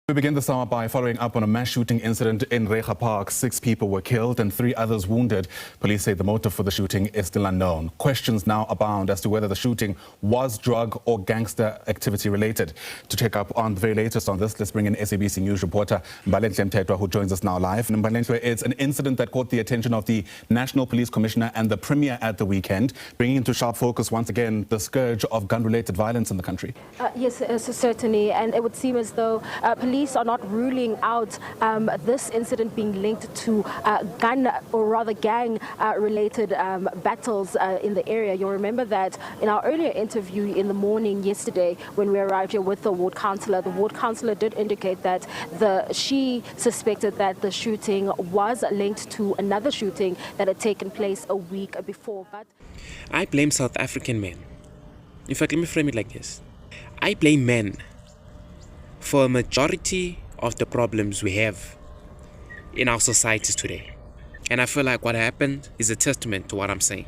We begin this hour by following up on a mass shooting incident in Reiger Park. 6 people were killed and 3 others wounded. Police say the motive for the shooting is still unknown. Questions now abound as to whether the shooting was drug or gangster activity related. To check up on the very latest on this, let's bring in SABC News reporter Mbalenhle Mthethwa, who joins us now live. And Mbalenhle, it's an incident that caught the attention of the National Police Commissioner and the Premier at the weekend, bringing into sharp focus once again the scourge of gun-related violence in the country. Yes, certainly. And it would seem as though police are not ruling out this incident being linked to gun or rather gang-related battles in the area. You'll remember that in our earlier interview in the morning yesterday when we arrived here with the ward councillor did indicate that she suspected that the shooting was linked to another shooting that had taken place a week before. But I blame South African men. In fact, let me frame it like this. I blame men for a majority of the problems we have in our societies today. And I feel like what happened is a testament to what I'm saying.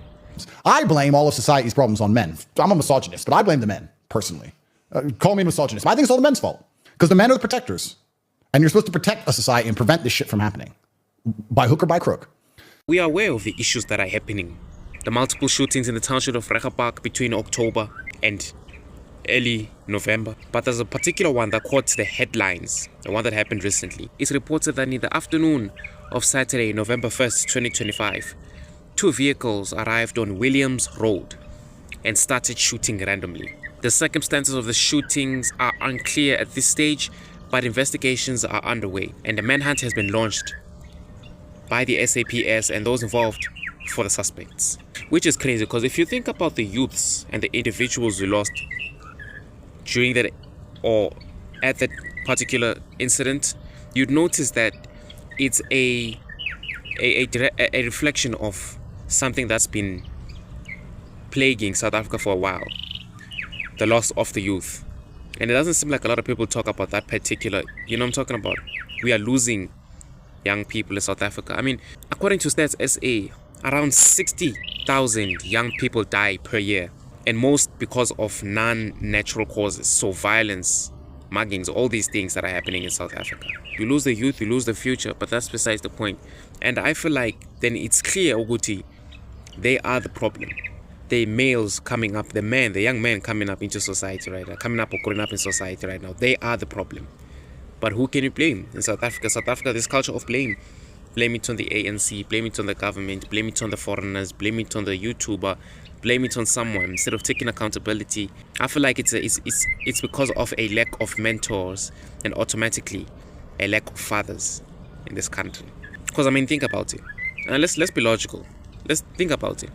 I blame all of society's problems on men. I'm a misogynist, but I blame the men, personally. Call me a misogynist. I think it's all the men's fault, because the men are the protectors. And you're supposed to protect a society and prevent this shit from happening, by hook or by crook. We are aware of the issues that are happening. The multiple shootings in the township of Reiger Park between October and early November, but there's a particular one that caught the headlines, the one that happened recently. It's reported that in the afternoon of Saturday, November 1st, 2025, 2 vehicles arrived on Williams Road and started shooting randomly. The circumstances of the shootings are unclear at this stage, but investigations are underway and a manhunt has been launched by the SAPS and those involved for the suspects. Which is crazy, because if you think about the youths and the individuals we lost during that or at that particular incident, you'd notice that it's a reflection of something that's been plaguing South Africa for a while, the loss of the youth. And it doesn't seem like a lot of people talk about that particular, you know what I'm talking about. We are losing young people in South Africa. I mean, according to Stats SA, around 60,000 young people die per year. And most because of non-natural causes. So violence, muggings, all these things that are happening in South Africa. You lose the youth, you lose the future, but that's besides the point. And I feel like then it's clear, Uguti, they are the problem. The males coming up, the young men coming up into society right now, coming up or growing up in society right now, they are the problem. But who can you blame in South Africa? South Africa, this culture of blame. Blame it on the ANC, blame it on the government, blame it on the foreigners, blame it on the YouTuber, blame it on someone instead of taking accountability. I feel like it's because of a lack of mentors and automatically a lack of fathers in this country. Because I mean, think about it. And let's be logical. Let's think about it.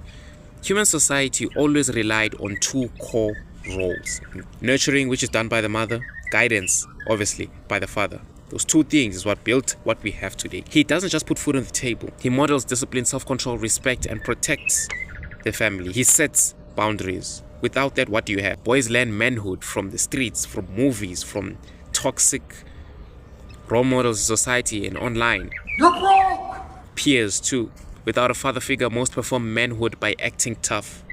Human society always relied on 2 core roles: nurturing, which is done by the mother; guidance, obviously, by the father. Those 2 things is what built what we have today. He doesn't just put food on the table. He models discipline, self-control, respect, and protects the family. He sets boundaries. Without that, what do you have? Boys learn manhood from the streets, from movies, from toxic role models in society and online. You're broke! Peers too. Without a father figure, most perform manhood by acting tough,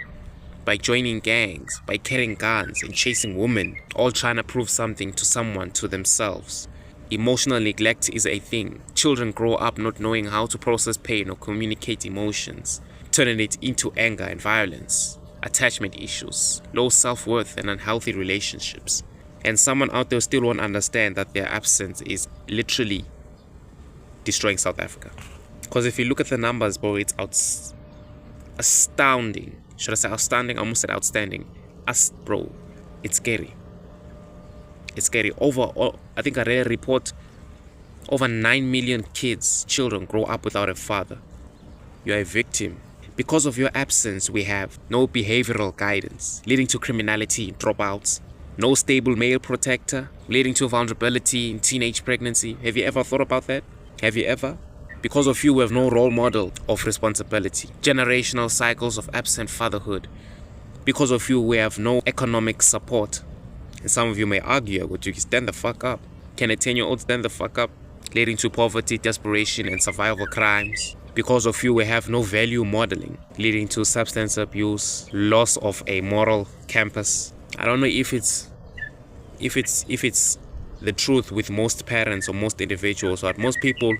by joining gangs, by carrying guns and chasing women, all trying to prove something to someone, to themselves. Emotional neglect is a thing. Children grow up not knowing how to process pain or communicate emotions, turning it into anger and violence, attachment issues, low self-worth and unhealthy relationships. And someone out there still won't understand that their absence is literally destroying South Africa. Because if you look at the numbers, bro, it's astounding. Should I say outstanding? I almost said outstanding. Bro, it's scary. It's scary. I think I read a report, over 9 million children grow up without a father. You're a victim. Because of your absence, we have no behavioral guidance, leading to criminality, dropouts, no stable male protector, leading to vulnerability in teenage pregnancy. Have you ever thought about that? Have you ever? Because of you, we have no role model of responsibility. Generational cycles of absent fatherhood. Because of you, we have no economic support. And some of you may argue, would you stand the fuck up? Can a 10-year-old stand the fuck up? Leading to poverty, desperation, and survival crimes. Because of you, we have no value modeling, leading to substance abuse, loss of a moral campus. I don't know if it's the truth with most parents or most individuals, or most people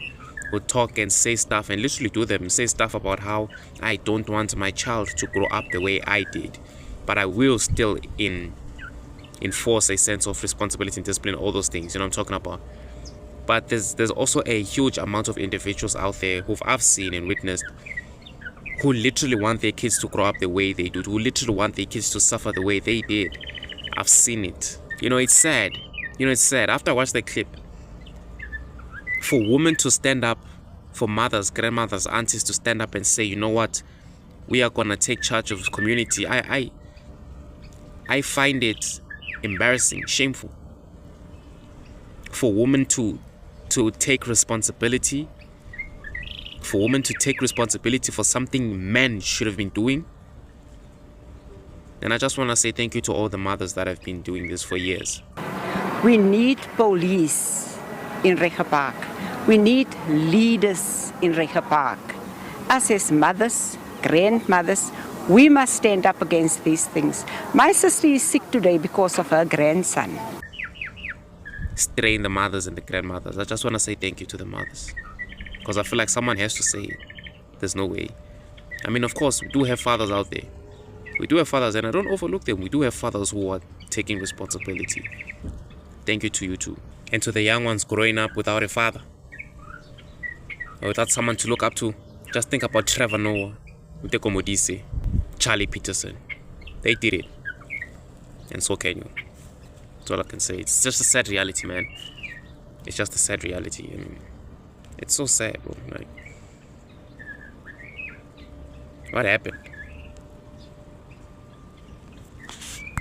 who talk and say stuff and literally do them, say stuff about how I don't want my child to grow up the way I did, but I will still enforce a sense of responsibility and discipline, all those things, you know what I'm talking about. But there's also a huge amount of individuals out there who I've seen and witnessed who literally want their kids to grow up the way they do, who literally want their kids to suffer the way they did. I've seen it. You know, it's sad. You know, it's sad. After I watched the clip, for women to stand up, for mothers, grandmothers, aunties to stand up and say, you know what, we are gonna take charge of the community. I find it embarrassing, shameful. For women to take responsibility, for women to take responsibility for something men should have been doing. And I just want to say thank you to all the mothers that have been doing this for years. We need police in Reiger Park. We need leaders in Reiger Park. Us as mothers, grandmothers, we must stand up against these things. My sister is sick today because of her grandson. Strain the mothers and the grandmothers. I just want to say thank you to the mothers, because I feel like someone has to say it. There's no way. I mean, of course, we do have fathers out there. We do have fathers, and I don't overlook them. We do have fathers who are taking responsibility. Thank you to you too. And to the young ones growing up without a father, or without someone to look up to. Just think about Trevor Noah, Muteko Modise, Charlie Peterson. They did it. And so can you. That's all I can say. It's just a sad reality, man. It's just a sad reality. I mean, it's so sad, bro. Like, what happened?